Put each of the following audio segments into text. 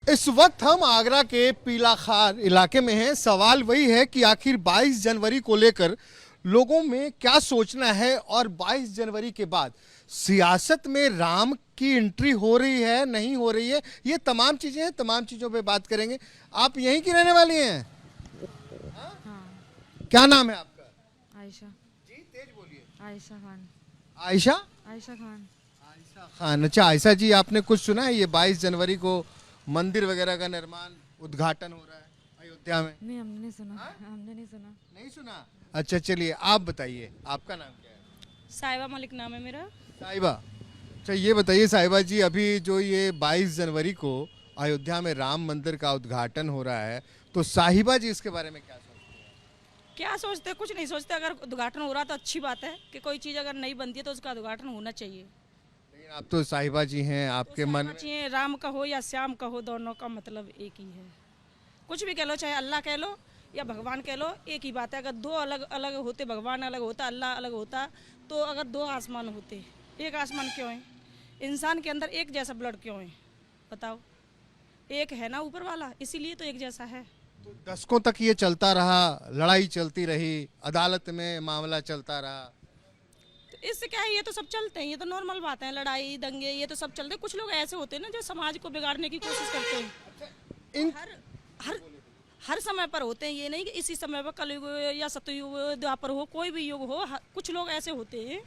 इस वक्त हम आगरा के पीला खार इलाके में हैं। सवाल वही है कि आखिर 22 जनवरी को लेकर लोगों में क्या सोचना है और 22 जनवरी के बाद सियासत में राम की एंट्री हो रही है नहीं हो रही है, ये तमाम चीजें हैं। तमाम चीजों पे बात करेंगे। आप यहीं की रहने वाली हैं? हाँ। क्या नाम है आपका? आयशा। जी तेज बोलिए। आयशा खान। आयशा? आयशा खान। आयशा खान। अच्छा आयशा जी, आपने कुछ सुना है ये 22 जनवरी को मंदिर वगैरह का निर्माण उद्घाटन हो रहा है अयोध्या में? नहीं, हमने नहीं सुना। हाँ? हमने नहीं सुना। नहीं सुना? अच्छा चलिए आप बताइए, आपका नाम क्या है? साहिबा मलिक नाम है मेरा। साहिबा। अच्छा ये बताइए साहिबा जी, अभी जो ये 22 जनवरी को अयोध्या में राम मंदिर का उद्घाटन हो रहा है, तो साहिबा जी इसके बारे में क्या सोचते हैं? क्या सोचते, कुछ नहीं सोचते। अगर उद्घाटन हो रहा तो अच्छी बात है कि कोई चीज़ अगर नहीं बनती है तो उसका उद्घाटन होना चाहिए। लेकिन आप तो साहिबा जी हैं, आपके मन में चाहिए राम का हो या श्याम का हो, दोनों का मतलब एक ही है। कुछ भी कह लो, चाहे अल्लाह कह लो या भगवान कह लो, एक ही बात है। अगर दो अलग अलग होते, भगवान अलग होता, अल्लाह अलग होता, तो अगर दो आसमान होते, एक आसमान क्यों है? इंसान के अंदर एक जैसा ब्लड क्यों है बताओ? एक है ना ऊपर वाला, इसीलिए तो एक जैसा है। तो दशकों तक ये चलता रहा, लड़ाई चलती रही, अदालत में मामला चलता रहा। तो इससे क्या है, ये तो सब चलते हैं, ये तो नॉर्मल बात है। लड़ाई दंगे ये तो सब चलते हैं। कुछ लोग ऐसे होते हैं ना जो समाज को बिगाड़ने की कोशिश करते हैं। इन हर हर हर समय पर होते हैं, ये नहीं कि इसी समय पर कलयुग या सतयुग द्वापर हो, कोई भी युग हो। कुछ लोग ऐसे होते हैं,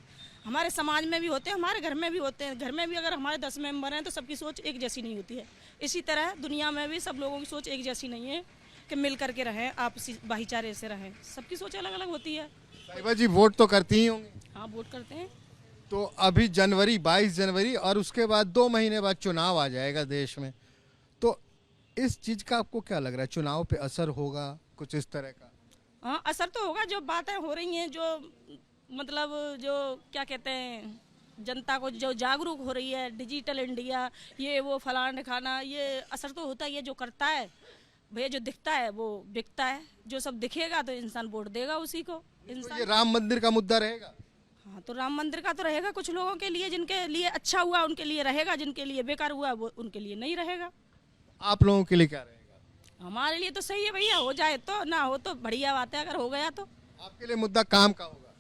हमारे समाज में भी होते हैं, हमारे घर में भी होते हैं। घर में भी अगर हमारे 10 मेंबर हैं तो सबकी सोच एक जैसी नहीं होती है। इसी तरह दुनिया में भी सब लोगों की सोच एक जैसी नहीं है कि मिल करके रहें, आपसी भाईचारे से रहें। सबकी सोच अलग अलग होती है। साहिबा जी वोट तो करती ही होंगी। हाँ, वोट करते हैं। तो अभी जनवरी 22 जनवरी और उसके बाद 2 महीने बाद चुनाव आ जाएगा देश में, तो इस चीज का आपको क्या लग रहा है, चुनाव पे असर होगा कुछ इस तरह का? हाँ, असर तो होगा। जो बातें हो रही हैं, जो मतलब जो क्या कहते हैं, जनता को जो जागरूक हो रही है, डिजिटल इंडिया, ये वो फलाना खाना, ये असर तो होता ही है। जो करता है भैया, जो दिखता है वो बिकता है। जो सब दिखेगा तो इंसान वोट देगा उसी को। तो ये राम मंदिर का मुद्दा रहेगा? हाँ, तो राम मंदिर का तो रहेगा कुछ लोगों के लिए, जिनके लिए अच्छा हुआ उनके लिए रहेगा, जिनके लिए बेकार हुआ वो उनके लिए नहीं रहेगा। आप लोगों के लिए क्या रहेगा? हमारे लिए तो सही है भैया, हो जाए तो, ना हो तो बढ़िया बात है। अगर हो गया तो आपके लिए मुद्दा काम का होगा,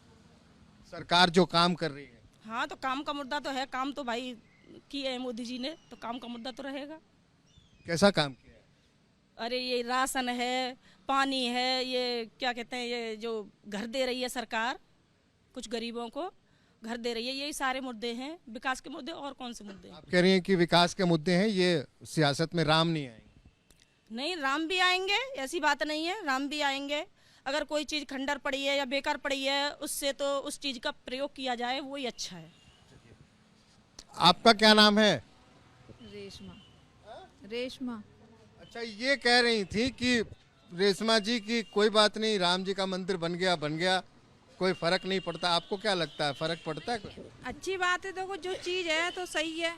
सरकार जो काम कर रही है। हाँ, तो काम का मुद्दा तो है। काम तो भाई किए है मोदी जी ने, तो काम का मुद्दा तो रहेगा। कैसा काम किया है? अरे ये राशन है, पानी है, ये क्या कहते हैं, ये जो घर दे रही है सरकार, कुछ गरीबों को घर दे रही है, यही सारे मुद्दे हैं। विकास के मुद्दे और कौन से मुद्दे हैं? आप कह रही हैं कि विकास के मुद्दे हैं, ये सियासत में राम नहीं आएंगे? नहीं, राम भी आएंगे, ऐसी बात नहीं है, राम भी आएंगे। अगर कोई चीज़ खंडर पड़ी है या बेकार पड़ी है, उससे तो उस चीज़ का प्रयोग किया जाए, वही अच्छा है। आपका क्या नाम है? रेशमा। रेशमा। अच्छा ये कह रही थी कि रेशमा जी की कोई बात नहीं, राम जी का मंदिर बन गया, कोई फर्क नहीं पड़ता। आपको क्या लगता है, फर्क पड़ता है कुछ? अच्छी बात है। देखो जो चीज़ है तो सही है।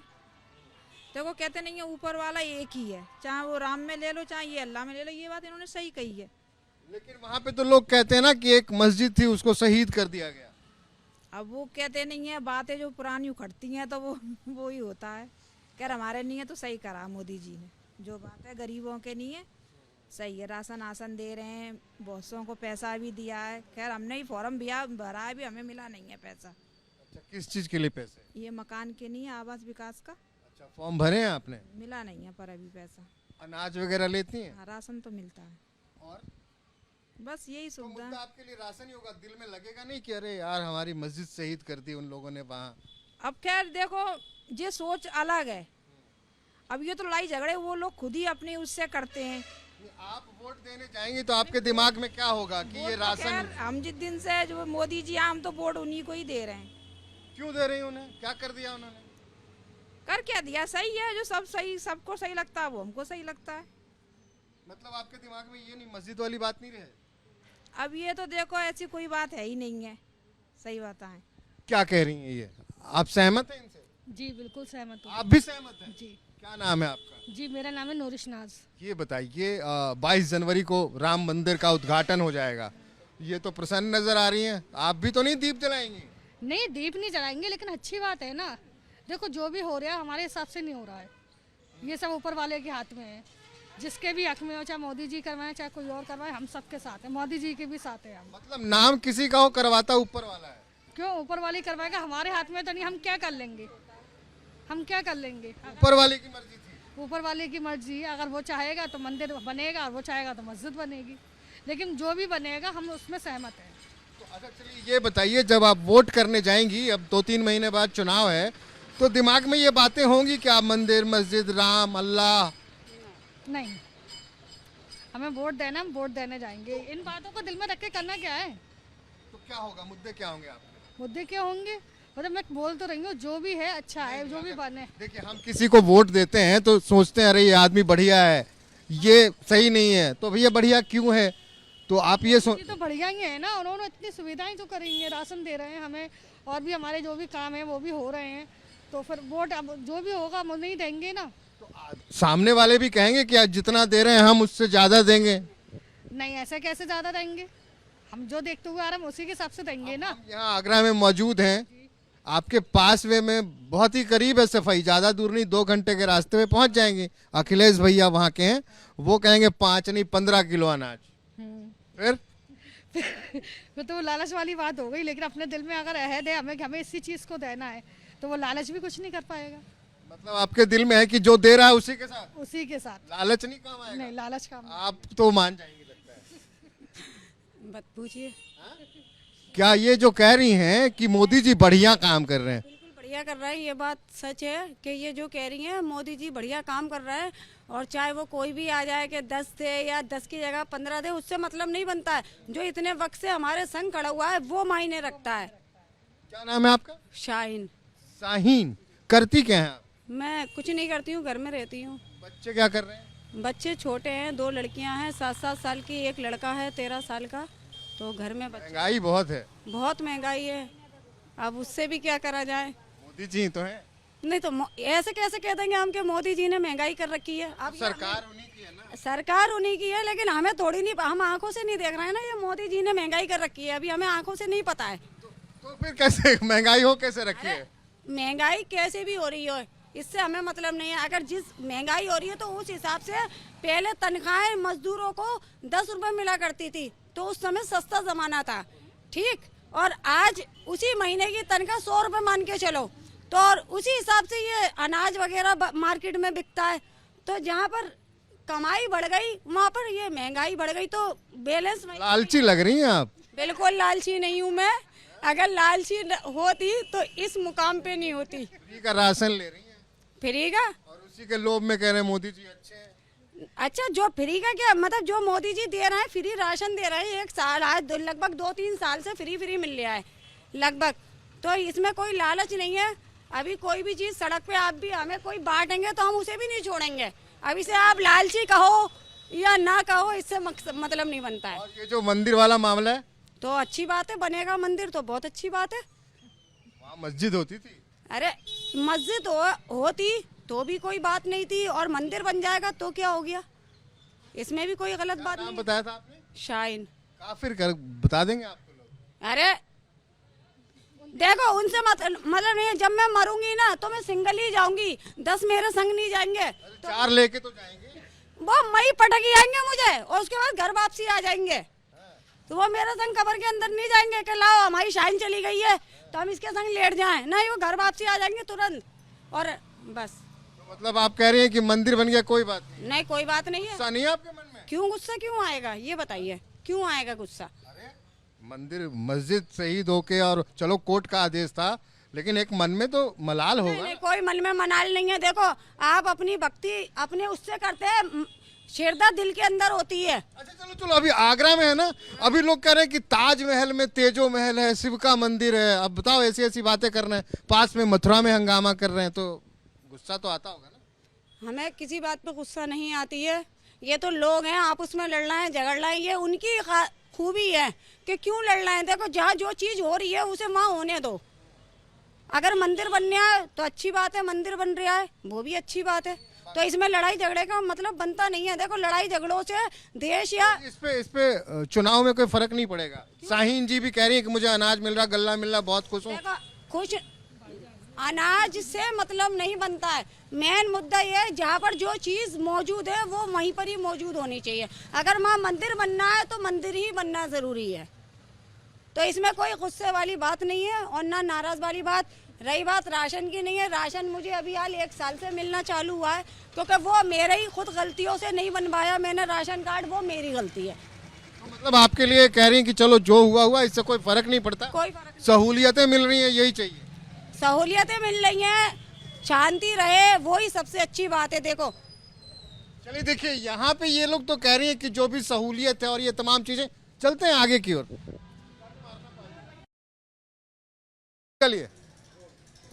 देखो कहते नहीं है ऊपर वाला एक ही है, चाहे वो राम में ले लो चाहे ये अल्लाह में ले लो, ये बात इन्होंने सही कही है। लेकिन वहां पे तो लोग कहते हैं ना कि एक मस्जिद थी उसको शहीद कर दिया गया। अब वो कहते नहीं है, बातें जो पुरानी उखड़ती हैं तो वो ही होता है। खैर हमारे नहीं है तो सही करा मोदी जी ने, जो बात है गरीबों के नहीं है सही है। राशन आसन दे रहे हैं, बहुत सौ को पैसा भी दिया है। खैर हमने ही फॉर्म भी भरा है, भी हमें मिला नहीं है पैसा। अच्छा किस चीज के लिए पैसे? ये मकान के नहीं है, आवास विकास का। अच्छा फॉर्म भरे हैं आपने? मिला नहीं है पर अभी पैसा। अनाज वगैरह लेती हैं? हाँ, राशन तो मिलता है। और बस यही तो सुविधा मुद्दा है। आपके लिए राशन ही होगा, दिल में लगेगा नहीं कि अरे यार हमारी मस्जिद शहीद कर दी उन लोगों ने वहाँ? अब खैर देखो, ये सोच अलग है। अब ये तो लड़ाई झगड़े वो लोग खुद ही अपनी उससे करते हैं। आप वोट देने जाएंगे तो आपके दिमाग में क्या होगा कि ये वोट तो राशन? खैर हम जिस दिन से जो मोदी जी आए, हम तो वोट उन्हीं को ही दे रहे हैं। क्यों दे रही हैं उन्हें, क्या कर दिया उन्होंने? कर क्या दिया? सही है, जो सब सही, सबको सही लगता है वो हमको सही लगता है। मतलब आपके दिमाग में ये नहीं, मस्जिद वाली बात नहीं रहे? अब ये तो देखो ऐसी कोई बात है ही नहीं है, सही बात है। क्या कह रही हैं ये, आप सहमत हैं इनसे? जी बिल्कुल सहमत हूँ। आप भी सहमत हैं? जी। क्या नाम है आपका? जी मेरा नाम है नूरिश नाज। ये बताइए 22 जनवरी को राम मंदिर का उद्घाटन हो जाएगा, ये तो प्रसन्न नजर आ रही हैं, आप भी तो नहीं दीप जलाएंगी? नहीं, दीप नहीं जलाएंगे, लेकिन अच्छी बात है ना। देखो जो भी हो रहा है हमारे हिसाब से नहीं हो रहा है। ये सब ऊपर वाले के हाथ में है। जिसके भी हक में हो, चाहे मोदी जी करवाएं चाहे कोई और करवाए, हम सबके साथ हैं, मोदी जी के भी साथ हैं हम। मतलब नाम किसी का हो, करवाता ऊपर वाला है। क्यों ऊपर वाली करवाएगा, हमारे हाथ में तो नहीं, हम क्या कर लेंगे, हम क्या कर लेंगे। ऊपर वाले की मर्जी थी। ऊपर वाले की मर्जी है, अगर वो चाहेगा तो मंदिर बनेगा और वो चाहेगा तो मस्जिद बनेगी, लेकिन जो भी बनेगा हम उसमें सहमत हैं। तो अच्छा चलिए ये बताइए, जब आप वोट करने जाएंगी, अब 2-3 महीने बाद चुनाव है, तो दिमाग में ये बातें होंगी कि आप मंदिर मस्जिद राम अल्लाह? नहीं, हमें वोट देना, हम वोट देने जाएंगे। इन बातों को दिल में रख के करना क्या है। तो क्या होगा, मुद्दे क्या होंगे आपके? मुद्दे क्या होंगे, मतलब मैं बोल तो रही हूँ, जो भी है अच्छा है, जो भी बने। देखिए हम किसी को वोट देते हैं तो सोचते हैं अरे ये आदमी बढ़िया है, ये सही नहीं है, तो भैया बढ़िया क्यों है? तो आप ये ये तो बढ़िया ही है ना, उन्होंने इतनी सुविधाएं तो करेंगे, राशन दे रहे हैं हमें, और भी हमारे जो भी काम है वो भी हो रहे हैं, तो फिर वोट अब जो भी होगा हम नहीं देंगे ना। सामने वाले भी कहेंगे कि आज जितना दे रहे हैं हम उससे ज्यादा देंगे। नहीं, ऐसे कैसे ज़्यादा देंगे, हम जो देखते हुए आ रहे हैं उसी के हिसाब से देंगे ना। यहाँ आगरा में मौजूद हैं, आपके पास वे में बहुत ही करीब है सफाई, ज्यादा दूर नहीं, 2 घंटे के रास्ते में पहुंच जाएंगे। अखिलेश भैया वहाँ के हैं, वो कहेंगे 5 नहीं 15 किलो अनाज। फिर तो वो लालच वाली बात हो गई, लेकिन अपने दिल में अगर अहद है हमें कि हमें इसी चीज़ को देना है, तो वो लालच भी कुछ नहीं कर पाएगा। मतलब आपके दिल में है कि जो दे रहा है उसी के साथ, उसी के साथ लालच नहीं काम आएगा। नहीं, लालच का आप तो मान जाएंगे लगता है। मत पूछिए। क्या ये जो कह रही हैं कि मोदी जी बढ़िया काम कर रहे हैं? बिल्कुल बढ़िया कर रहा है, ये बात सच है कि ये जो कह रही हैं मोदी जी बढ़िया काम कर रहा है, और चाहे वो कोई भी आ जाए कि 10 दे या 10 की जगह 15 दे, उससे मतलब नहीं बनता है। जो इतने वक्त से हमारे संग खड़ा हुआ है वो मायने रखता है। क्या नाम है आपका? शाहीन। शाहीन। करती क्या है आप? मैं कुछ नहीं करती हूँ, घर में रहती हूँ। बच्चे क्या कर रहे हैं? बच्चे छोटे हैं, 2 लड़कियां हैं, 7-7 साल की, एक लड़का है 13 साल का। तो घर में बच्चे, महंगाई बहुत है। बहुत महंगाई है, अब उससे भी क्या करा जाए। मोदी जी तो है। नहीं तो ऐसे कैसे कह देंगे हम कि मोदी जी ने महंगाई कर रखी है। अब सरकार उन्हीं की है ना। सरकार उन्हीं की है, लेकिन हमें थोड़ी नहीं, हम आंखों से नहीं देख रहे हैं ना, ये मोदी जी ने महंगाई कर रखी है, अभी हमें आंखों से नहीं पता है। तो फिर कैसे महंगाई हो कैसे रखी है? महंगाई कैसे भी हो रही हो, इससे हमें मतलब नहीं है। अगर जिस महंगाई हो रही है तो उस हिसाब से पहले तनख्वाहें मजदूरों को 10 रुपए मिला करती थी, तो उस समय सस्ता जमाना था, ठीक। और आज उसी महीने की तनख्वाह 100 रुपए मान के चलो, तो और उसी हिसाब से ये अनाज वगैरह मार्केट में बिकता है। तो जहाँ पर कमाई बढ़ गई वहाँ पर ये महंगाई बढ़ गई, तो बैलेंस। लालची लग रही हैं आप। बिल्कुल लालची नहीं हूँ मैं, अगर लालची होती तो इस मुकाम पे नहीं होती। फ्री का राशन ले रही हैं फ्री का, और उसी के लोभ में कह रहे हैं मोदी जी अच्छे हैं। अच्छा जो फ्री का क्या मतलब, जो मोदी जी दे रहे हैं, फ्री राशन दे रहे हैं, 1 साल आज लगभग 2-3 साल से फ्री मिल रहा है लगभग, तो इसमें कोई लालच नहीं है। अभी कोई भी चीज़ सड़क पे आप भी हमें कोई बांटेंगे तो हम उसे भी नहीं छोड़ेंगे। अभी से आप लालची कहो या ना कहो, इससे मतलब नहीं बनता है। और ये जो मंदिर वाला मामला है, तो अच्छी बात है, बनेगा मंदिर तो बहुत अच्छी बात है। वहाँ मस्जिद होती थी। अरे मस्जिद होती तो भी कोई बात नहीं थी, और मंदिर बन जाएगा तो क्या हो गया, इसमें भी कोई गलत बात नाम नहीं। बताया था आपने? शाइन। काफिर कर बता देंगे आपको लोग। अरे देखो उनसे मतलब नहीं है, जब मैं मरूंगी ना तो मैं सिंगल ही जाऊंगी, 10 मेरे संग नहीं जाएंगे। तो 4 लेके तो जाएंगे। वो मई पटकी आएंगे मुझे, और उसके बाद घर वापसी आ जाएंगे, तो वो मेरे संग कब्र के अंदर नहीं जाएंगे कि लाओ हमारी शाइन चली गई है तो हम इसके संग लेट जाएं, नहीं, वो घर वापसी आ जाएंगे तुरंत, और बस। तो मतलब आप कह रही हैं कि मंदिर बन गया कोई बात नहीं? नहीं कोई बात नहीं है। गुस्सा नहीं है आपके मन में? क्यों गुस्सा क्यों आएगा, ये बताइए, क्यों आएगा गुस्सा। अरे मंदिर मस्जिद शहीद होके, और चलो कोर्ट का आदेश था, लेकिन एक मन में तो मलाल होगा। नहीं, कोई मन में मनाल नहीं है। देखो आप अपनी भक्ति अपने उससे करते हैं, श्रद्धा दिल के अंदर होती है। अच्छा चलो अभी आगरा में है ना, अभी लोग कह रहे हैं कि ताजमहल में तेजो महल है, शिव का मंदिर है। अब बताओ ऐसी ऐसी बातें कर रहे हैं, पास में मथुरा में हंगामा कर रहे हैं, तो गुस्सा तो आता होगा ना? हमें किसी बात पे गुस्सा नहीं आती है, ये तो लोग हैं आपस में लड़ रहे हैं, झगड़ रहे हैं, ये उनकी खूबी है कि क्यों लड़ रहे हैं। देखो जहाँ जो चीज़ हो रही है उसे वहाँ होने दो। अगर मंदिर बनने आए तो अच्छी बात है, मंदिर बन रहा है वो भी अच्छी बात है, तो इसमें लड़ाई झगड़े का मतलब बनता नहीं है। देखो लड़ाई झगड़ों से देश या इस पे चुनाव में कोई फर्क नहीं पड़ेगा। शाहीन जी भी कह रही है कि मुझे अनाज मिल रहा, गल्ला मिल रहा, बहुत खुश हूँ। देखो खुश अनाज से मतलब नहीं बनता है। मेन मुद्दा ये है जहाँ पर जो चीज़ मौजूद है वो वहीं पर ही मौजूद होनी चाहिए। अगर वहाँ मंदिर बनना है तो मंदिर ही बनना ज़रूरी है। तो इसमें कोई गुस्से वाली बात नहीं है और ना नाराज़ वाली बात। रही बात राशन की, नहीं है राशन मुझे अभी हाल 1 साल से मिलना चालू हुआ है, क्योंकि वो मेरे ही खुद गलतियों से नहीं बनवाया मैंने राशन कार्ड, वो मेरी गलती है। तो मतलब आपके लिए कह रही हैं कि चलो जो हुआ हुआ, इससे कोई फर्क नहीं पड़ता, कोई फर्क नहीं। सहूलियतें मिल रही हैं, यही चाहिए। सहूलियतें मिल रही हैं, शांति रहे, वो ही सबसे अच्छी बात है। देखो चलिए देखिए, यहाँ पे ये लोग तो कह रही हैं कि जो भी सहूलियत है और ये तमाम चीजें, चलते हैं आगे की ओर। चलिए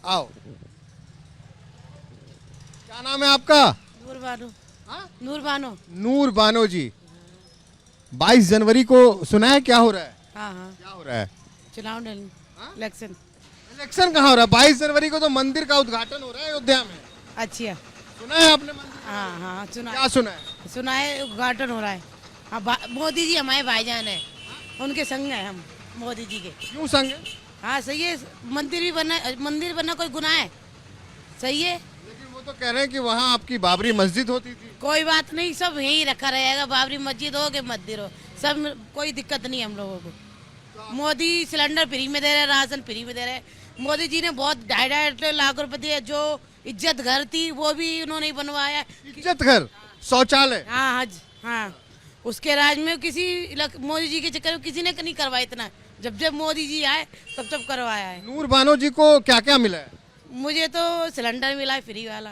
आओ, क्या नाम है आपका? नूर बानो। हाँ? नूर बानो। नूर बानो जी, 22 जनवरी को सुना है क्या हो रहा है? हाँ हाँ, क्या हो रहा है? चुनाव डल इलेक्शन। इलेक्शन कहाँ हो रहा है? 22 जनवरी को तो मंदिर का उद्घाटन हो रहा है अयोध्या में, अच्छा। सुना है आपने? मंदिर हाँ हाँ क्या सुना सुना है? सुना है, उद्घाटन हो रहा है। हाँ, मोदी जी हमारे भाईजान है, उनके संग है हम, मोदी जी के। क्यों संग है? हाँ सही है, मंदिर बनना कोई गुनाह है? सही है। लेकिन वो तो कह रहे हैं कि वहाँ आपकी बाबरी मस्जिद होती थी। कोई बात नहीं, सब यहीं रखा रहेगा, बाबरी मस्जिद हो के मंदिर हो, सब कोई दिक्कत नहीं हम लोगों को। मोदी सिलेंडर फ्री में दे रहे, राशन फ्री में दे रहे। मोदी जी ने बहुत 2.5 लाख रुपए दिए। जो इज्जत घर थी वो भी उन्होंने बनवाया। इज्जत घर, शौचालय। हाँ हाँ हाँ, उसके राज में मोदी जी के चक्कर में किसी ने नहीं करवाया इतना। जब जब मोदी जी आए तब तब करवाया है। नूर बानो जी को क्या क्या मिला है? मुझे तो सिलेंडर मिला है फ्री वाला,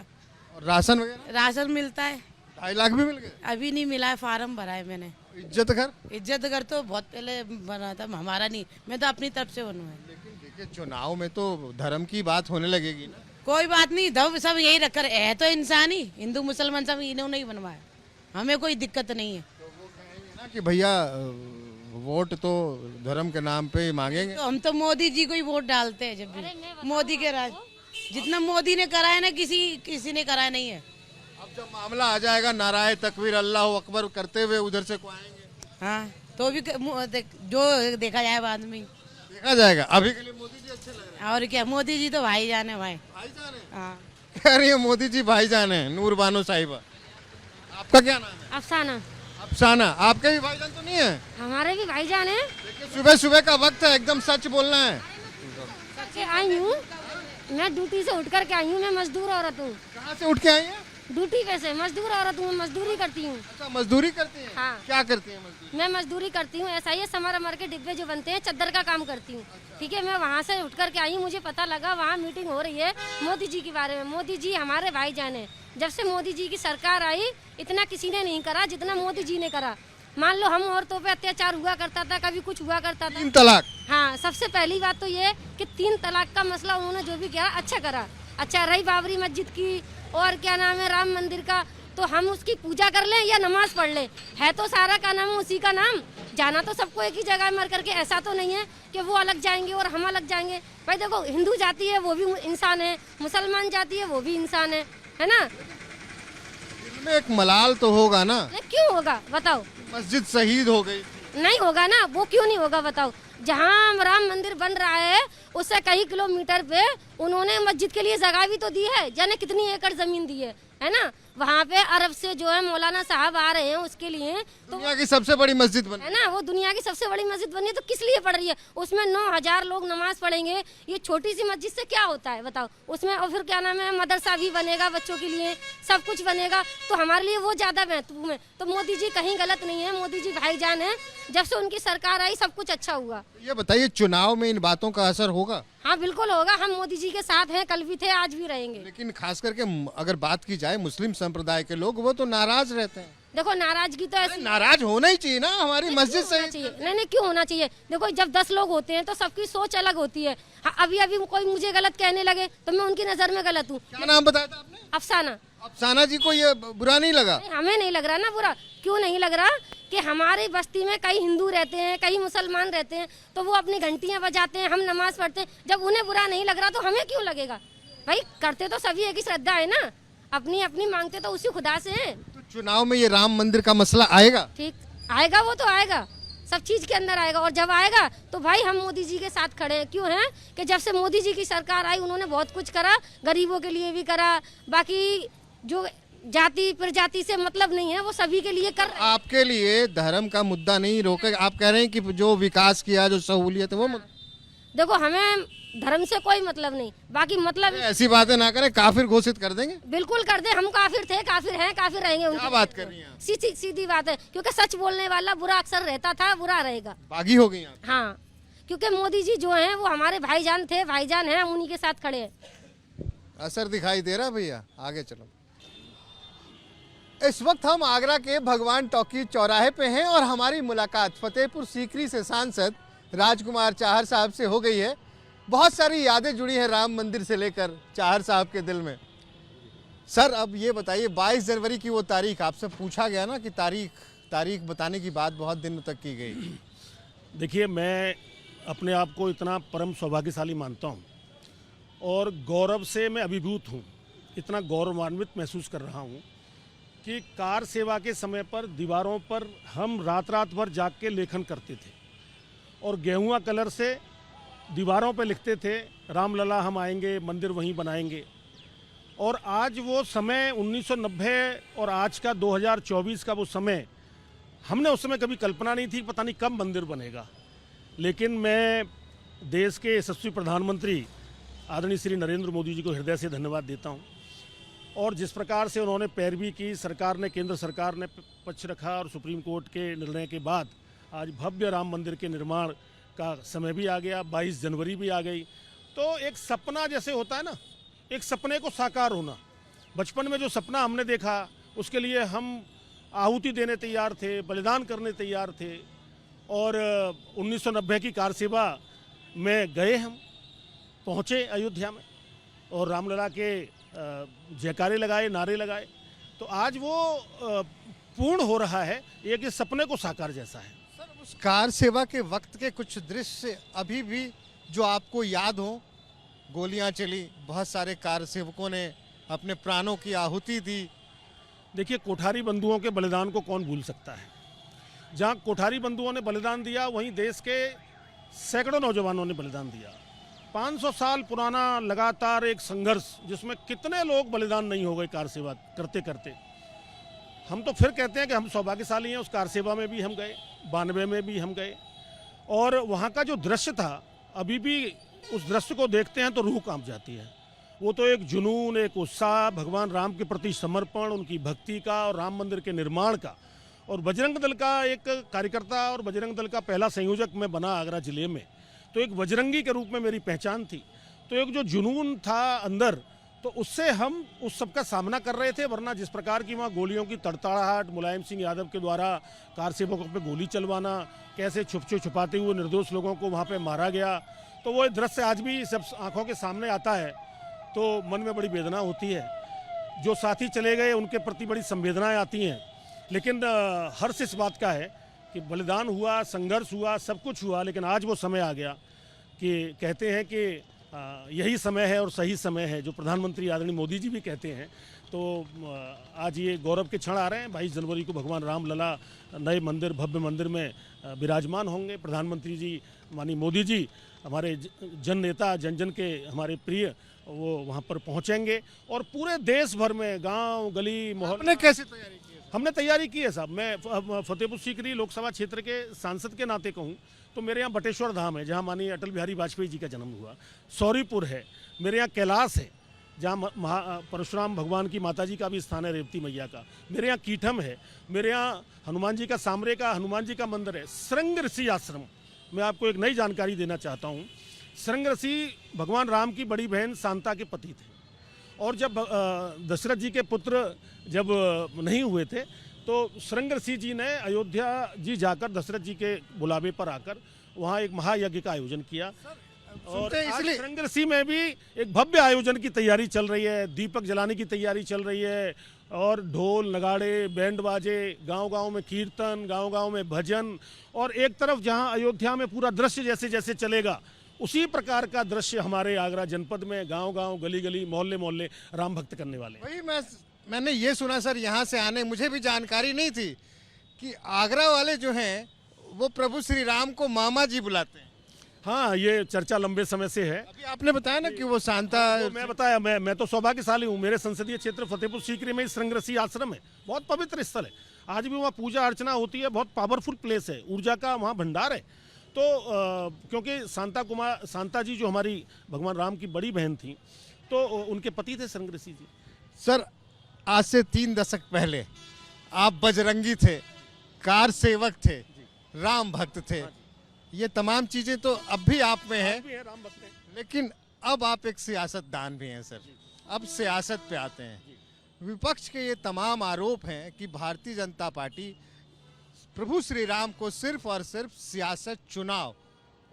और राशन वगैरह? राशन मिलता है। 2.5 लाख भी मिल गए? अभी नहीं मिला है, फार्म भरा है मैंने। इज्जत घर? इज्जत घर तो बहुत पहले बना था, हमारा नहीं, मैं तो अपनी तरफ से बनवाया। लेकिन देखिए, चुनाव में तो धर्म की बात होने लगेगी ना। कोई बात नहीं, दब सब यही रखकर है तो इंसान ही, हिंदू मुसलमान सब इन्होंने ही बनवाया, हमें कोई दिक्कत नहीं है। तो वो कहेंगे ना कि भैया वोट तो धर्म के नाम पे ही मांगेंगे। तो हम तो मोदी जी को ही वोट डालते हैं जब भी। मोदी के राज जितना मोदी ने करा है ना, किसी ने करा नहीं है। अब जब मामला आ जाएगा, नाराय तकबीर अल्लाह अकबर करते हुए उधर से को आएंगे। हाँ तो भी जो देखा जाए बाद में देखा जाएगा। अभी के लिए मोदी जी अच्छे लग रहे हैं। और क्या, मोदी जी तो भाईजान है भाई। भाईजान है? हाँ कह रही है मोदी जी भाईजान है। नूर बानो साहिबा, आपका क्या नाम है? अफसाना। अफसाना, आपके भी भाईजान तो नहीं है? हमारे भी भाईजान हैं। देखिए, सुबह सुबह का वक्त है, एकदम सच बोलना है। से आई हूँ, मैं ड्यूटी से उठ कर के आई हूँ। मैं मजदूर औरत हूँ। कहाँ से उठ के आई हैं? ड्यूटी पे से मजदूर औरत हूँ, मजदूरी करती हूँ। अच्छा, मजदूरी करती हैं? हाँ। क्या करती हैं मजदूरी? मैं मजदूरी करती हूँ, ऐसा ही समर अमर के डिब्बे जो बनते हैं, चद्दर का काम करती हूँ। ठीक है, मैं वहाँ से उठ कर के आई हूँ। मुझे पता लगा वहाँ मीटिंग हो रही है मोदी जी के बारे में। मोदी जी हमारे भाईजान हैं। जब से मोदी जी की सरकार आई, इतना किसी ने नहीं करा जितना मोदी जी ने करा। मान लो हम औरतों पे अत्याचार हुआ करता था, कभी कुछ हुआ करता था। 3 तलाक। हाँ, सबसे पहली बात तो ये कि 3 तलाक का मसला उन्होंने जो भी किया अच्छा करा। अच्छा, रही बाबरी मस्जिद की और क्या नाम है राम मंदिर का, तो हम उसकी पूजा कर लें या नमाज पढ़ लें, है तो सारा का नाम उसी का नाम। जाना तो सबको एक ही जगह मर करके, ऐसा तो नहीं है कि वो अलग जाएंगे और हम अलग जाएंगे। भाई देखो, हिंदू जाति है वो भी इंसान है, मुसलमान जाति है वो भी इंसान है ना। इनमें एक मलाल तो होगा ना? क्यों होगा बताओ? मस्जिद शहीद हो गई। नहीं होगा ना, वो क्यों नहीं होगा बताओ? जहाँ राम मंदिर बन रहा है उससे कई किलोमीटर पे उन्होंने मस्जिद के लिए जगह भी तो दी है, जाने कितनी एकड़ जमीन दी है ना। वहाँ पे अरब से जो है मौलाना साहब आ रहे हैं उसके लिए, तो दुनिया की सबसे बड़ी मस्जिद बनी है ना, वो दुनिया की सबसे बड़ी मस्जिद बनी है, तो किस लिए पढ़ रही है? उसमें 9000 लोग नमाज पढ़ेंगे। ये छोटी सी मस्जिद से क्या होता है बताओ? उसमें और फिर क्या नाम है, मदरसा भी बनेगा बच्चों के लिए, सब कुछ बनेगा, तो हमारे लिए वो ज्यादा महत्वपूर्ण है। तो मोदी जी कहीं गलत नहीं है, मोदी जी भाईजान है। जब से उनकी सरकार आई सब कुछ अच्छा हुआ। ये बताइए, चुनाव में इन बातों का असर होगा? हाँ बिल्कुल होगा। हम मोदी जी के साथ हैं, कल भी थे आज भी रहेंगे। लेकिन खास करके अगर बात की जाए मुस्लिम संप्रदाय के लोग, वो तो नाराज रहते हैं। देखो, नाराजगी तो ऐसी नाराज होना ही चाहिए ना, हमारी मस्जिद से चाहिए। नहीं, क्यों होना चाहिए? देखो, जब 10 लोग होते हैं तो सबकी सोच अलग होती है। हाँ, अभी कोई मुझे गलत कहने लगे तो मैं उनकी नजर में गलत हूँ। क्या नाम बताया था आपने? अफसाना। अफसाना जी को ये बुरा नहीं लगा? हमें नहीं लग रहा ना बुरा। क्यों नहीं लग रहा? कि हमारी बस्ती में कई हिंदू रहते हैं, कई मुसलमान रहते हैं, तो वो अपनी घंटियां बजाते हैं, हम नमाज पढ़ते हैं। जब उन्हें बुरा नहीं लग रहा तो हमें क्यों लगेगा? भाई करते तो सभी एक ही श्रद्धा है ना, अपनी अपनी मांगते तो उसी खुदा से हैं। तो चुनाव में ये राम मंदिर का मसला आएगा? ठीक आएगा, वो तो आएगा, सब चीज़ के अंदर आएगा। और जब आएगा तो भाई हम मोदी जी के साथ खड़े हैं। क्यों हैं कि जब से मोदी जी की सरकार आई उन्होंने बहुत कुछ करा, गरीबों के लिए भी करा, बाकी जो जाति प्रजाति से मतलब नहीं है वो सभी के लिए कर रहे हैं। आपके लिए धर्म का मुद्दा नहीं रोके, आप कह रहे हैं कि जो विकास किया, जो सहूलियत है वो देखो हमें धर्म से कोई मतलब नहीं, बाकी मतलब ऐसी बातें ना करें, काफिर घोषित कर देंगे। बिल्कुल कर दे, हम काफिर थे, काफिर हैं, काफिर रहेंगे। क्या बात कर रही हैं आप? सीधी बात है, क्योंकि सच बोलने वाला बुरा अक्सर रहता था, बुरा रहेगा। बागी हो गई आप। हाँ, क्योंकि मोदी जी जो हैं वो हमारे भाईजान थे, भाईजान हैं, उन्हीं के साथ खड़े हैं। असर दिखाई दे रहा भैया, आगे चलो। इस वक्त हम आगरा के भगवान टॉकी चौराहे पे हैं और हमारी मुलाकात फतेहपुर सीकरी से सांसद राजकुमार चाहर साहब से हो गई है। बहुत सारी यादें जुड़ी हैं राम मंदिर से लेकर चाहर साहब के दिल में। सर अब ये बताइए, 22 जनवरी की वो तारीख आपसे पूछा गया ना कि तारीख बताने की बात बहुत दिनों तक की गई। देखिए, मैं अपने आप को इतना परम सौभाग्यशाली मानता हूँ और गौरव से मैं अभिभूत हूँ। इतना गौरवान्वित महसूस कर रहा हूँ कि कार सेवा के समय पर दीवारों पर हम रात भर जाग के लेखन करते थे और गेहुआ कलर से दीवारों पे लिखते थे, रामलला हम आएंगे, मंदिर वहीं बनाएंगे। और आज वो समय 1990 और आज का 2024 का वो समय, हमने उस समय कभी कल्पना नहीं थी, पता नहीं कब मंदिर बनेगा। लेकिन मैं देश के यशस्वी प्रधानमंत्री आदरणीय श्री नरेंद्र मोदी जी को हृदय से धन्यवाद देता हूँ। और जिस प्रकार से उन्होंने पैरवी की, सरकार ने, केंद्र सरकार ने पक्ष रखा और सुप्रीम कोर्ट के निर्णय के बाद आज भव्य राम मंदिर के निर्माण का समय भी आ गया, 22 जनवरी भी आ गई। तो एक सपना जैसे होता है ना, एक सपने को साकार होना, बचपन में जो सपना हमने देखा उसके लिए हम आहुति देने तैयार थे, बलिदान करने तैयार थे। और 1990 की कार सेवा में गए, हम पहुँचे अयोध्या में और रामलला के जयकारे लगाए, नारे लगाए। तो आज वो पूर्ण हो रहा है, एक इस सपने को साकार जैसा है। सर उस कार सेवा के वक्त के कुछ दृश्य अभी भी जो आपको याद हो? गोलियां चली, बहुत सारे कार सेवकों ने अपने प्राणों की आहुति दी। देखिए, कोठारी बंधुओं के बलिदान को कौन भूल सकता है। जहाँ कोठारी बंधुओं ने बलिदान दिया वहीं देश के सैकड़ों नौजवानों ने बलिदान दिया। 500 साल पुराना लगातार एक संघर्ष, जिसमें कितने लोग बलिदान नहीं हो गए कार सेवा करते करते। हम तो फिर कहते हैं कि हम सौभाग्यशाली हैं, उस कार सेवा में भी हम गए, 92 में भी हम गए। और वहाँ का जो दृश्य था, अभी भी उस दृश्य को देखते हैं तो रूह कांप जाती है। वो तो एक जुनून, एक उत्साह, भगवान राम के प्रति समर्पण, उनकी भक्ति का और राम मंदिर के निर्माण का। और बजरंग दल का एक कार्यकर्ता और बजरंग दल का पहला संयोजक मैं बना आगरा जिले में, तो एक बजरंगी के रूप में मेरी पहचान थी। तो एक जो जुनून था अंदर, तो उससे हम उस सब का सामना कर रहे थे। वरना जिस प्रकार की वहाँ गोलियों की तड़तड़ाहट, मुलायम सिंह यादव के द्वारा कार सेवकों पे गोली चलवाना, कैसे छुपाते हुए निर्दोष लोगों को वहाँ पे मारा गया, तो वो दृश्य आज भी सब आंखों के सामने आता है तो मन में बड़ी वेदना होती है। जो साथी चले गए उनके प्रति बड़ी संवेदनाएँ आती हैं। लेकिन हर्ष इस बात का है कि बलिदान हुआ, संघर्ष हुआ, सब कुछ हुआ, लेकिन आज वो समय आ गया कि कहते हैं कि यही समय है और सही समय है, जो प्रधानमंत्री आदरणीय मोदी जी भी कहते हैं। तो आज ये गौरव के क्षण आ रहे हैं। 22 जनवरी को भगवान रामलला नए मंदिर, भव्य मंदिर में विराजमान होंगे। प्रधानमंत्री जी माननीय मोदी जी, हमारे जन नेता, जन जन के हमारे प्रिय, वो वहाँ पर पहुँचेंगे। और पूरे देश भर में गांव, गली, मोहल्ले, कैसे तैयारी की? हमने तैयारी की है साहब। मैं फतेहपुर सीकरी लोकसभा क्षेत्र के सांसद के नाते कहूँ तो मेरे यहाँ बटेश्वर धाम है, जहाँ माननीय अटल बिहारी वाजपेयी जी का जन्म हुआ। सौरीपुर है, मेरे यहाँ कैलाश है, जहाँ परशुराम भगवान की माता जी का भी स्थान है, रेवती मैया का। मेरे यहाँ कीठम है, मेरे यहाँ हनुमान जी का, सामरे का हनुमान जी का मंदिर है। श्रृंग ऋषि आश्रम, मैं आपको एक नई जानकारी देना चाहता हूँ। श्रृंग ऋषि भगवान राम की बड़ी बहन शांता के पति थे। और जब दशरथ जी के पुत्र जब नहीं हुए थे, तो श्रृंग ऋषि जी ने अयोध्या जी जाकर दशरथ जी के बुलावे पर आकर वहाँ एक महायज्ञ का आयोजन किया। और आज श्रृंग ऋषि में भी एक भव्य आयोजन की तैयारी चल रही है, दीपक जलाने की तैयारी चल रही है। और ढोल, नगाड़े, बैंड बाजे, गांव-गांव में कीर्तन, गांव-गांव में भजन। और एक तरफ जहां अयोध्या में पूरा दृश्य जैसे जैसे चलेगा, उसी प्रकार का दृश्य हमारे आगरा जनपद में गांव-गांव, गली-गली, मोहल्ले-मोहल्ले राम भक्त करने वाले। वही मैंने ये सुना सर, यहाँ से आने मुझे भी जानकारी नहीं थी कि आगरा वाले जो हैं वो प्रभु श्री राम को मामा जी बुलाते हैं। हाँ, ये चर्चा लंबे समय से है। अभी आपने बताया ना कि वो शांता, वो मैं बताया, मैं तो सौभाग्यशाली हूँ, मेरे संसदीय क्षेत्र फतेहपुर सीकरी में श्रृंगरसी आश्रम है, बहुत पवित्र स्थल है। आज भी वहाँ पूजा अर्चना होती है, बहुत पावरफुल प्लेस है, ऊर्जा का वहाँ भंडार है। तो क्योंकि शांता जी जो हमारी भगवान राम की बड़ी बहन थी, तो उनके पति थे श्रृंगरसी जी। सर आज से 3 दशक पहले आप बजरंगी थे, कार सेवक थे, राम भक्त थे, ये तमाम चीजें तो अब भी आप में है, राम भक्त हैं। लेकिन अब आप एक सियासतदान भी हैं सर। अब सियासत पे आते हैं। विपक्ष के ये तमाम आरोप हैं कि भारतीय जनता पार्टी प्रभु श्री राम को सिर्फ और सिर्फ सियासत, चुनाव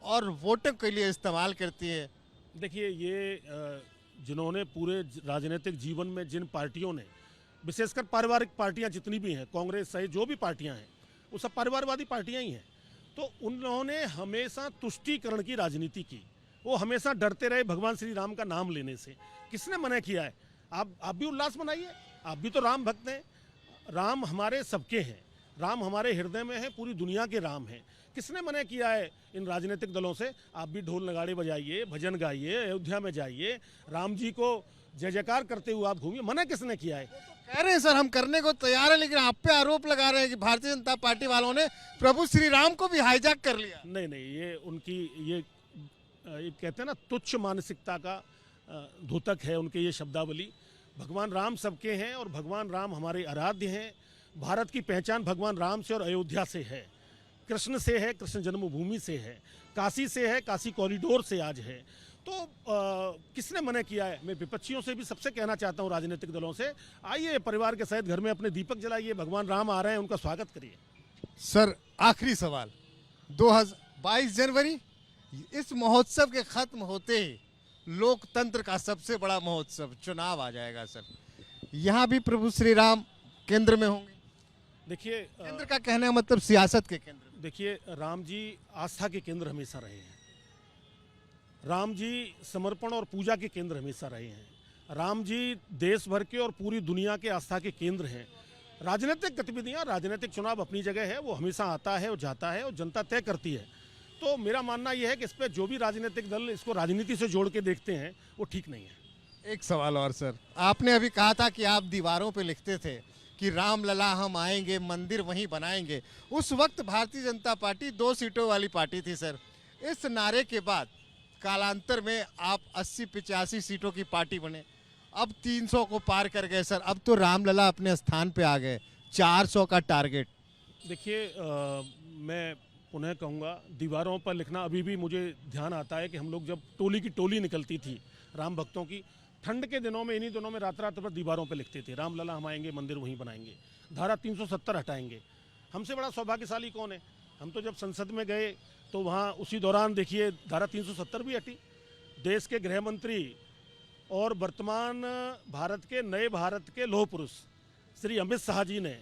और वोटों के लिए इस्तेमाल करती है। देखिए, ये जिन्होंने पूरे राजनीतिक जीवन में जिन पार्टियों ने, विशेषकर पारिवारिक पार्टियां जितनी भी हैं, कांग्रेस सहित जो भी पार्टियां हैं, वो सब परिवारवादी पार्टियां ही हैं। तो उन्होंने हमेशा तुष्टीकरण की राजनीति की, वो हमेशा डरते रहे भगवान श्री राम का नाम लेने से। किसने मना किया है? आप भी उल्लास मनाइए, आप भी तो राम भक्त हैं। राम हमारे सबके हैं, राम हमारे हृदय में है, पूरी दुनिया के राम हैं। किसने मना किया है इन राजनीतिक दलों से? आप भी ढोल नगाड़े बजाइए, भजन गाइए, अयोध्या में जाइए, राम जी को जय जयकार करते हुए आप घूमिए। मना किसने किया है? कह रहे हैं सर हम करने को तैयार है, लेकिन आप पे आरोप लगा रहे हैं कि भारतीय जनता पार्टी वालों ने प्रभु श्री राम को भी हाईजैक कर लिया। नहीं, ये उनकी ये कहते हैं ना, तुच्छ मानसिकता का द्योतक है उनके ये शब्दावली। भगवान राम सबके हैं और भगवान राम हमारे आराध्य हैं। भारत की पहचान भगवान राम से और अयोध्या से है, कृष्ण से है, कृष्ण जन्मभूमि से है, काशी से है, काशी कॉरिडोर से आज है। तो किसने मना किया है? मैं विपक्षियों से भी सबसे कहना चाहता हूँ, राजनीतिक दलों से, आइए परिवार के सहित घर में अपने दीपक जलाइए, भगवान राम आ रहे हैं, उनका स्वागत करिए। सर आखिरी सवाल, 22 जनवरी इस महोत्सव के खत्म होते ही लोकतंत्र का सबसे बड़ा महोत्सव चुनाव आ जाएगा सर। यहाँ भी प्रभु श्री राम केंद्र में होंगे। देखिए, केंद्र का कहने का मतलब सियासत के केंद्र में। देखिए, राम जी आस्था के केंद्र हमेशा रहे हैं, राम जी समर्पण और पूजा के केंद्र हमेशा रहे हैं, राम जी देश भर के और पूरी दुनिया के आस्था के केंद्र हैं। राजनीतिक गतिविधियां, राजनीतिक चुनाव अपनी जगह है, वो हमेशा आता है और जाता है और जनता तय करती है। तो मेरा मानना यह है कि इस पर जो भी राजनीतिक दल इसको राजनीति से जोड़ के देखते हैं वो ठीक नहीं है। एक सवाल और सर, आपने अभी कहा था कि आप दीवारों पे लिखते थे कि राम लला हम आएंगे, मंदिर वहीं बनाएंगे। उस वक्त भारतीय जनता पार्टी 2 सीटों वाली पार्टी थी सर। इस नारे के बाद कालांतर में आप 80-85 सीटों की पार्टी बने, अब 300 को पार कर गए सर। अब तो रामलला अपने स्थान पे आ गए, 400 का टारगेट। देखिए, मैं पुनः कहूँगा, दीवारों पर लिखना अभी भी मुझे ध्यान आता है कि हम लोग जब टोली की टोली निकलती थी राम भक्तों की, ठंड के दिनों में, इन्हीं दिनों में रात रात भर दीवारों पर लिखते थे, राम लला हम आएंगे, मंदिर वहीं बनाएंगे, धारा 370 हटाएंगे। हमसे बड़ा सौभाग्यशाली कौन है? हम तो जब संसद में गए तो वहाँ उसी दौरान देखिए धारा 370 भी हटी। देश के गृह मंत्री और वर्तमान भारत के नए भारत के लौह पुरुष श्री अमित शाह जी ने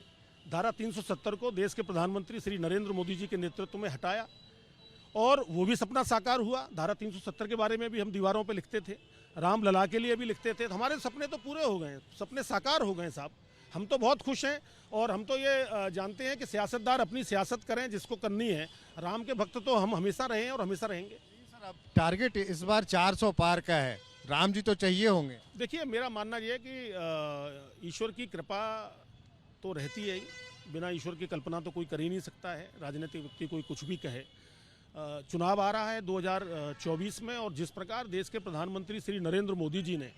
धारा 370 को देश के प्रधानमंत्री श्री नरेंद्र मोदी जी के नेतृत्व में हटाया, और वो भी सपना साकार हुआ। धारा 370 के बारे में भी हम दीवारों पे लिखते थे, राम लला के लिए भी लिखते थे। तो हमारे सपने तो पूरे हो गए, सपने साकार हो गए साहब। हम तो बहुत खुश हैं, और हम तो ये जानते हैं कि सियासतदार अपनी सियासत करें जिसको करनी है। राम के भक्त तो हम हमेशा रहे हैं और हमेशा रहेंगे। सर अब टारगेट इस बार 400 पार का है, राम जी तो चाहिए होंगे। देखिए, मेरा मानना यह है कि ईश्वर की कृपा तो रहती है ही, बिना ईश्वर की कल्पना तो कोई कर ही नहीं सकता है। राजनीतिक व्यक्ति कोई कुछ भी कहे। चुनाव आ रहा है 2024 में, और जिस प्रकार देश के प्रधानमंत्री श्री नरेंद्र मोदी जी ने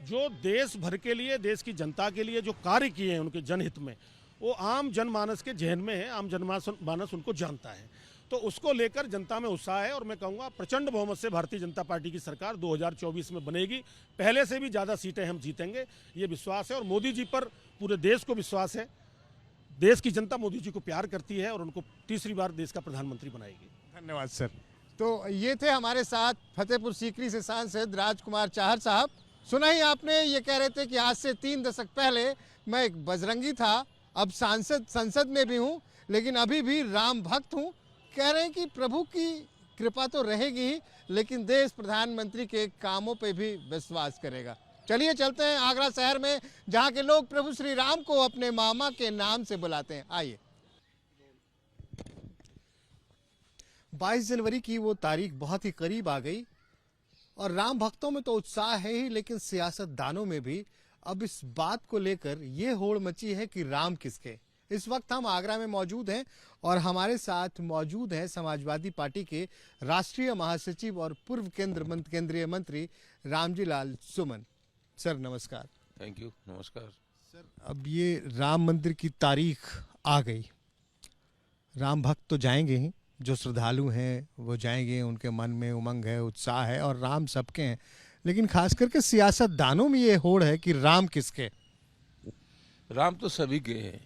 जो देश भर के लिए, देश की जनता के लिए जो कार्य किए हैं उनके जनहित में, वो आम जनमानस के जहन में है, आम जनमानस उनको जानता है। तो उसको लेकर जनता में उत्साह है, और मैं कहूँगा प्रचंड बहुमत से भारतीय जनता पार्टी की सरकार 2024 में बनेगी। पहले से भी ज़्यादा सीटें हम जीतेंगे, ये विश्वास है। और मोदी जी पर पूरे देश को विश्वास है। देश की जनता मोदी जी को प्यार करती है और उनको तीसरी बार देश का प्रधानमंत्री बनाएगी। धन्यवाद सर। तो ये थे हमारे साथ फतेहपुर सीकरी से सांसद राजकुमार चाहर साहब। सुना ही आपने, ये कह रहे थे कि आज से 3 दशक पहले मैं एक बजरंगी था, अब संसद में भी हूँ, लेकिन अभी भी राम भक्त हूँ। कह रहे हैं कि प्रभु की कृपा तो रहेगी ही, लेकिन देश प्रधानमंत्री के कामों पे भी विश्वास करेगा। चलिए चलते हैं आगरा शहर में, जहाँ के लोग प्रभु श्री राम को अपने मामा के नाम से बुलाते हैं। आइए। 22 जनवरी की वो तारीख बहुत ही करीब आ गई और राम भक्तों में तो उत्साह है ही, लेकिन सियासतदानों में भी अब इस बात को लेकर ये होड़ मची है कि राम किसके। इस वक्त हम आगरा में मौजूद हैं और हमारे साथ मौजूद हैं समाजवादी पार्टी के राष्ट्रीय महासचिव और पूर्व केंद्रीय मंत्री रामजी लाल सुमन। सर नमस्कार। थैंक यू, नमस्कार सर। अब ये राम मंदिर की तारीख आ गई, राम भक्त तो जाएंगे ही, जो श्रद्धालु हैं वो जाएंगे, उनके मन में उमंग है, उत्साह है और राम सबके हैं, लेकिन खास करके सियासतदानों में ये होड़ है कि राम किसके। राम तो सभी के हैं,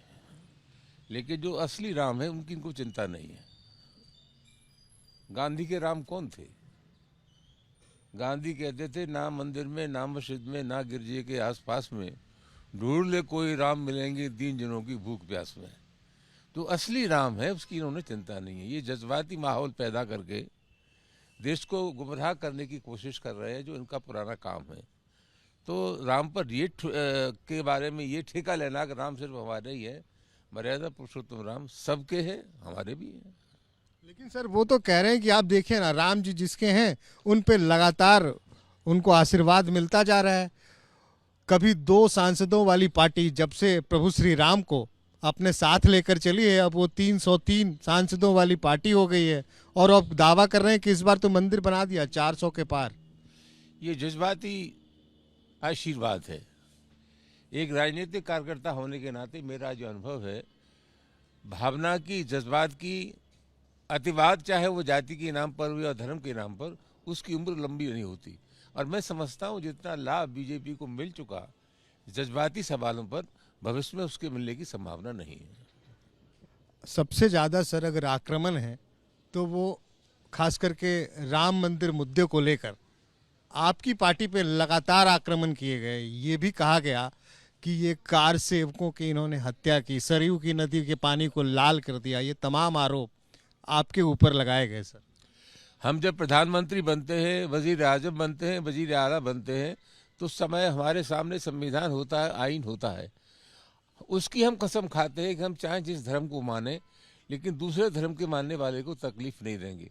लेकिन जो असली राम है उनकी इनको चिंता नहीं है। गांधी के राम कौन थे? गांधी कहते थे ना मंदिर में, ना मस्जिद में, ना गिरजे के आसपास में, ढूंढ ले कोई राम मिलेंगे दीन जनों की भूख प्यास में। तो असली राम है, उसकी इन्होंने चिंता नहीं है। ये जज्बाती माहौल पैदा करके देश को गुमराह करने की कोशिश कर रहे हैं, जो इनका पुराना काम है। तो राम पर ये के बारे में ये ठेका लेना कि राम सिर्फ हमारे ही है, मर्यादा पुरुषोत्तम राम सबके हैं, हमारे भी हैं। लेकिन सर वो तो कह रहे हैं कि आप देखिए ना, राम जी जिसके हैं उन पे लगातार उनको आशीर्वाद मिलता जा रहा है। कभी 2 सांसदों वाली पार्टी जब से प्रभु श्री राम को अपने साथ लेकर चली है, अब वो 303 सांसदों वाली पार्टी हो गई है और अब दावा कर रहे हैं कि इस बार तो मंदिर बना दिया 400 के पार। ये जज्बाती आशीर्वाद है। एक राजनीतिक कार्यकर्ता होने के नाते मेरा जो अनुभव है, भावना की, जज्बात की अतिवाद, चाहे वो जाति के नाम पर हो या धर्म के नाम पर, उसकी उम्र लंबी नहीं होती। और मैं समझता हूँ जितना लाभ बीजेपी को मिल चुका जज्बाती सवालों पर, भविष्य में उसके मिलने की संभावना नहीं है। सबसे ज़्यादा सर अगर आक्रमण है तो वो खास करके राम मंदिर मुद्दे को लेकर आपकी पार्टी पे लगातार आक्रमण किए गए। ये भी कहा गया कि ये कार सेवकों की इन्होंने हत्या की, सरयू की नदी के पानी को लाल कर दिया, ये तमाम आरोप आपके ऊपर लगाए गए। सर हम जब प्रधानमंत्री बनते हैं, वजीर आजम बनते हैं, वजीर आला बनते हैं, तो उस समय हमारे सामने संविधान होता है, आइन होता है। उसकी हम कसम खाते हैं कि हम चाहे जिस धर्म को माने, लेकिन दूसरे धर्म के मानने वाले को तकलीफ नहीं देंगे।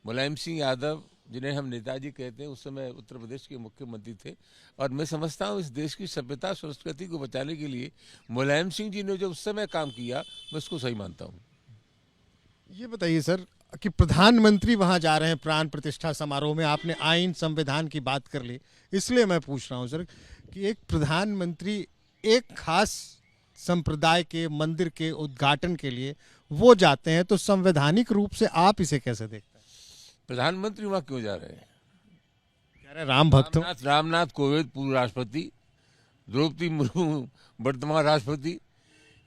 मुलायम सिंह यादव, जिन्हें हम नेताजी कहते हैं, उस समय उत्तर प्रदेश के मुख्यमंत्री थे। और मैं समझता हूँ इस देश की सभ्यता संस्कृति को बचाने के लिए मुलायम सिंह जी ने जो उस समय काम किया, मैं उसको सही मानता हूँ। ये बताइए सर कि प्रधानमंत्री वहां जा रहे हैं प्राण प्रतिष्ठा समारोह में, आपने आइन संविधान की बात कर ली, इसलिए मैं पूछ रहा हूं सर कि एक प्रधानमंत्री एक खास संप्रदाय के मंदिर के उद्घाटन के लिए वो जाते हैं, तो संवैधानिक रूप से आप इसे कैसे देखते हैं? प्रधानमंत्री वहाँ क्यों जा रहे हैं? कह रहे राम भक्त। रामनाथ कोविंद पूर्व राष्ट्रपति, द्रौपदी मुर्मू वर्तमान राष्ट्रपति,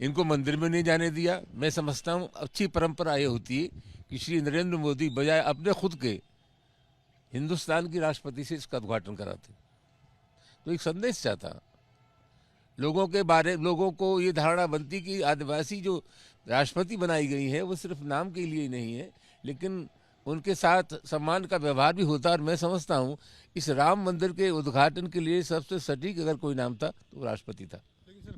इनको मंदिर में नहीं जाने दिया। मैं समझता हूँ अच्छी परंपरा ये होती है कि श्री नरेंद्र मोदी बजाय अपने खुद के हिंदुस्तान की राष्ट्रपति से इसका उद्घाटन कराते। तो एक संदेश चाहता लोगों के बारे, लोगों को ये धारणा बनती कि आदिवासी जो राष्ट्रपति बनाई गई है वो सिर्फ नाम के लिए नहीं है, लेकिन उनके साथ सम्मान का व्यवहार भी होता है। और मैं समझता हूँ इस राम मंदिर के उद्घाटन के लिए सबसे सटीक अगर कोई नाम था तो राष्ट्रपति था।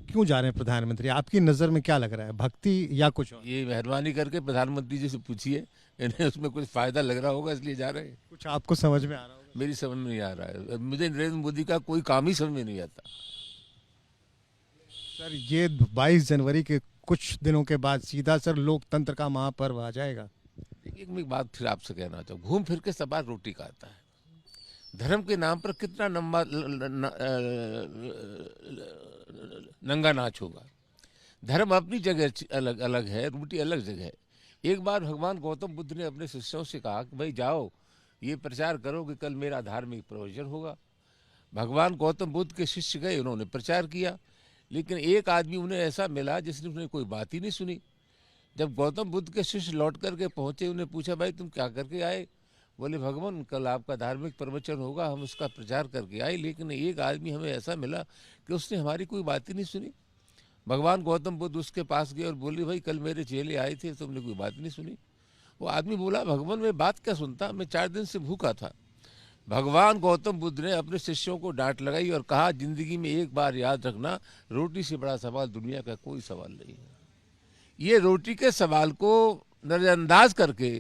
क्यों जा रहे हैं प्रधानमंत्री? आपकी नजर में क्या लग रहा है, भक्ति या कुछ और? ये मेहरबानी करके प्रधानमंत्री जी से पूछिए, इन्हें उसमें कुछ फायदा लग रहा होगा इसलिए जा रहे हैं। कुछ आपको समझ में आ रहा होगा? मेरी समझ में नहीं आ रहा है, मुझे नरेंद्र मोदी का कोई काम ही समझ में नहीं आता। सर ये 22 जनवरी के कुछ दिनों के बाद सीधा सर लोकतंत्र का महापर्व आ जाएगा। एक मैं बात फिर आपसे कहना चाहूँ, घूम फिर के सवाल रोटी का आता है। धर्म के नाम पर कितना नंगा नाच होगा। धर्म अपनी जगह अलग अलग है, रोटी अलग जगह है। एक बार भगवान गौतम बुद्ध ने अपने शिष्यों से कहा कि भाई जाओ ये प्रचार करो कि कल मेरा धार्मिक प्रवचन होगा। भगवान गौतम बुद्ध के शिष्य गए, उन्होंने प्रचार किया, लेकिन एक आदमी उन्हें ऐसा मिला जिसने उन्हें कोई बात ही नहीं सुनी। जब गौतम बुद्ध के शिष्य लौट करके पहुंचे, उन्हें पूछा भाई तुम क्या करके आए? बोले भगवान कल आपका धार्मिक प्रवचन होगा, हम उसका प्रचार करके आए, लेकिन एक आदमी हमें ऐसा मिला कि उसने हमारी कोई बात ही नहीं सुनी। भगवान गौतम बुद्ध उसके पास गए और बोले भाई कल मेरे चेले आए थे, तुमने कोई बात नहीं सुनी। वो आदमी बोला भगवान मैं बात क्या सुनता, मैं 4 दिन से भूखा था। भगवान गौतम बुद्ध ने अपने शिष्यों को डांट लगाई और कहा जिंदगी में एक बार याद रखना, रोटी से बड़ा सवाल दुनिया का कोई सवाल नहीं है। ये रोटी के सवाल को नजरअंदाज करके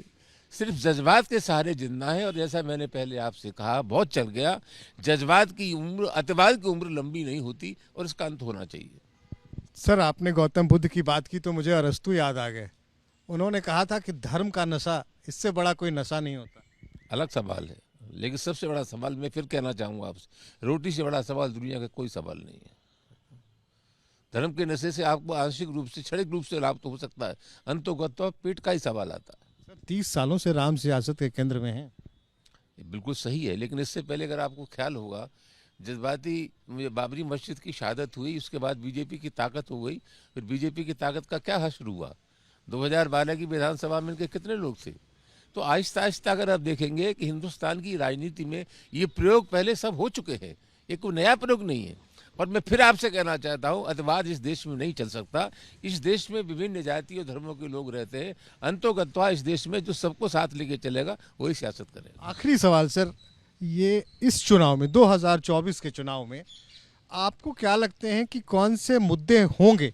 सिर्फ जज्बात के सहारे जिंदा है। और जैसा मैंने पहले आपसे कहा, बहुत चल गया, जज्बात की उम्र, अतिवाद की उम्र लंबी नहीं होती और इसका अंत होना चाहिए। सर, आपने गौतम बुद्ध की बात की तो मुझे अरस्तु याद आ गए। उन्होंने कहा था कि धर्म का नशा, इससे बड़ा कोई नशा नहीं होता। अलग सवाल है, लेकिन सबसे बड़ा सवाल मैं फिर कहना चाहूँगा आपसे, रोटी से बड़ा सवाल दुनिया का कोई सवाल नहीं है। धर्म के नशे से आपको आंशिक रूप से, क्षणिक रूप से लाभ तो हो सकता है, अंतोगत्वा पेट का ही सवाल आता है। सर, 30 सालों से राम सियासत के केंद्र में हैं। ये बिल्कुल सही है, लेकिन इससे पहले अगर आपको ख्याल होगा, जज्बाती बाबरी मस्जिद की शहादत हुई, उसके बाद बीजेपी की ताकत हो गई। फिर बीजेपी की ताकत का क्या हश्र हुआ? 2012 की विधानसभा में इनके कितने लोग थे? तो आहिस्ता आहिस्ता अगर आप देखेंगे कि हिंदुस्तान की राजनीति में ये प्रयोग पहले सब हो चुके हैं, ये कोई नया प्रयोग नहीं है। और मैं फिर आपसे कहना चाहता हूँ, अतिवाद इस देश में नहीं चल सकता। इस देश में विभिन्न जाति और धर्मों के लोग रहते हैं, अंतोगत्वा इस देश में जो सबको साथ लेके चलेगा वही सियासत करेगा। आखिरी सवाल सर, ये इस चुनाव में, 2024 के चुनाव में आपको क्या लगते हैं कि कौन से मुद्दे होंगे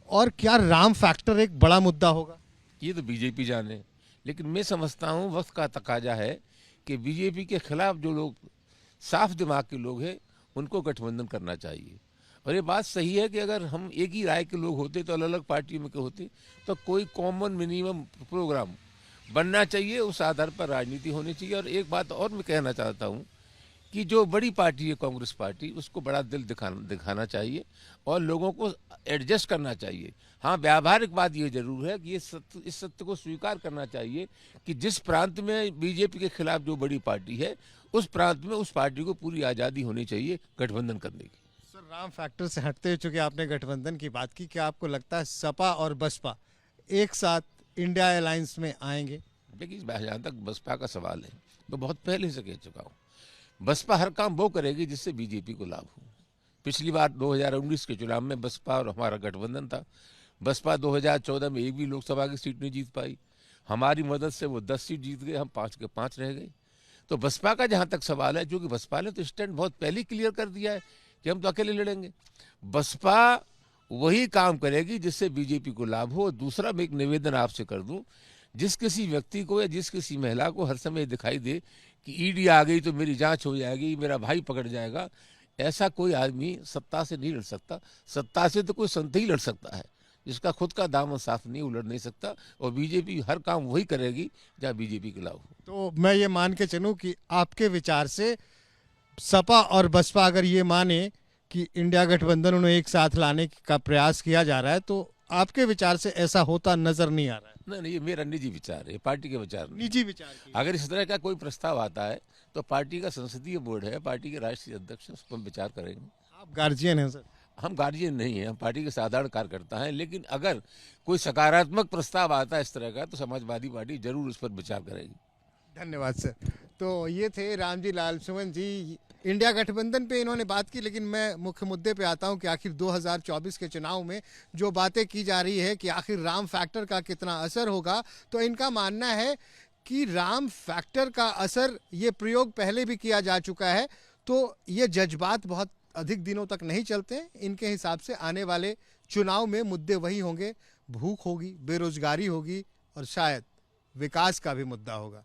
और क्या राम फैक्टर एक बड़ा मुद्दा होगा? ये तो बीजेपी जाने, लेकिन मैं समझता हूँ वक्त का तकाजा है कि बीजेपी के खिलाफ जो लोग साफ दिमाग के लोग हैं उनको गठबंधन करना चाहिए। और ये बात सही है कि अगर हम एक ही राय के लोग होते तो अलग अलग पार्टियों में के होते तो कोई कॉमन मिनिमम प्रोग्राम बनना चाहिए, उस आधार पर राजनीति होनी चाहिए। और एक बात और मैं कहना चाहता हूँ कि जो बड़ी पार्टी है कांग्रेस पार्टी, उसको बड़ा दिल दिखाना चाहिए और लोगों को एडजस्ट करना चाहिए। हाँ, व्यावहारिक बात ये जरूर है कि इस सत्य को स्वीकार करना चाहिए कि जिस प्रांत में बीजेपी के खिलाफ जो बड़ी पार्टी है, उस प्रांत में उस पार्टी को पूरी आज़ादी होनी चाहिए गठबंधन करने की। सर, राम फैक्टर से हटते हुए चूंकि आपने गठबंधन की बात की, क्या आपको लगता है सपा और बसपा एक साथ इंडिया अलायंस में आएंगे? देखिए, जहाँ तक बसपा का सवाल है, मैं बहुत पहले से कह चुका हूँ, बसपा हर काम वो करेगी जिससे बीजेपी को लाभ हो। पिछली बार 2019 के चुनाव में बसपा और हमारा गठबंधन था। बसपा 2014 में एक भी लोकसभा की सीट नहीं जीत पाई, हमारी मदद से वो 10 सीट जीत गए, हम 5 के 5 रह गए। तो बसपा का जहाँ तक सवाल है, क्योंकि बसपा ने तो स्टैंड बहुत पहले क्लियर कर दिया है कि हम तो अकेले लड़ेंगे। बसपा वही काम करेगी जिससे बीजेपी को लाभ हो। दूसरा, मैं एक निवेदन आपसे कर दूं, जिस किसी व्यक्ति को या जिस किसी महिला को हर समय दिखाई दे कि ईडी आ गई तो मेरी जांच हो जाएगी, मेरा भाई पकड़ जाएगा, ऐसा कोई आदमी सत्ता से नहीं लड़ सकता। सत्ता से तो कोई संत ही लड़ सकता है, जिसका खुद का दामन साफ नहीं, वो लड़ नहीं सकता। और बीजेपी हर काम वही करेगी जहाँ बीजेपी के लाभ हो। तो मैं ये मान के चलूं कि आपके विचार से सपा और बसपा अगर ये माने कि इंडिया गठबंधन उन्हें एक साथ लाने का प्रयास किया जा रहा है, तो आपके विचार से ऐसा होता नजर नहीं आ रहा है? नहीं, ये मेरा निजी विचार है, पार्टी के विचार नहीं। निजी विचार की। अगर इस तरह का कोई प्रस्ताव आता है तो पार्टी का संसदीय बोर्ड है, पार्टी के राष्ट्रीय अध्यक्ष उस पर विचार करेंगे। आप गार्जियन हैं सर? हम गार्जियन नहीं हैं, हम पार्टी के साधारण कार्यकर्ता हैं। लेकिन अगर कोई सकारात्मक प्रस्ताव आता है इस तरह का, तो समाजवादी पार्टी जरूर उस पर विचार करेगी। धन्यवाद सर। तो ये थे रामजी लाल सुमन जी, इंडिया गठबंधन पे इन्होंने बात की। लेकिन मैं मुख्य मुद्दे पे आता हूं कि आखिर 2024 के चुनाव में जो बातें की जा रही है कि आखिर राम फैक्टर का कितना असर होगा, तो इनका मानना है कि राम फैक्टर का असर, ये प्रयोग पहले भी किया जा चुका है, तो ये जज्बात बहुत अधिक दिनों तक नहीं चलते। इनके हिसाब से आने वाले चुनाव में मुद्दे वही होंगे, भूख होगी, बेरोजगारी होगी और शायद विकास का भी मुद्दा होगा।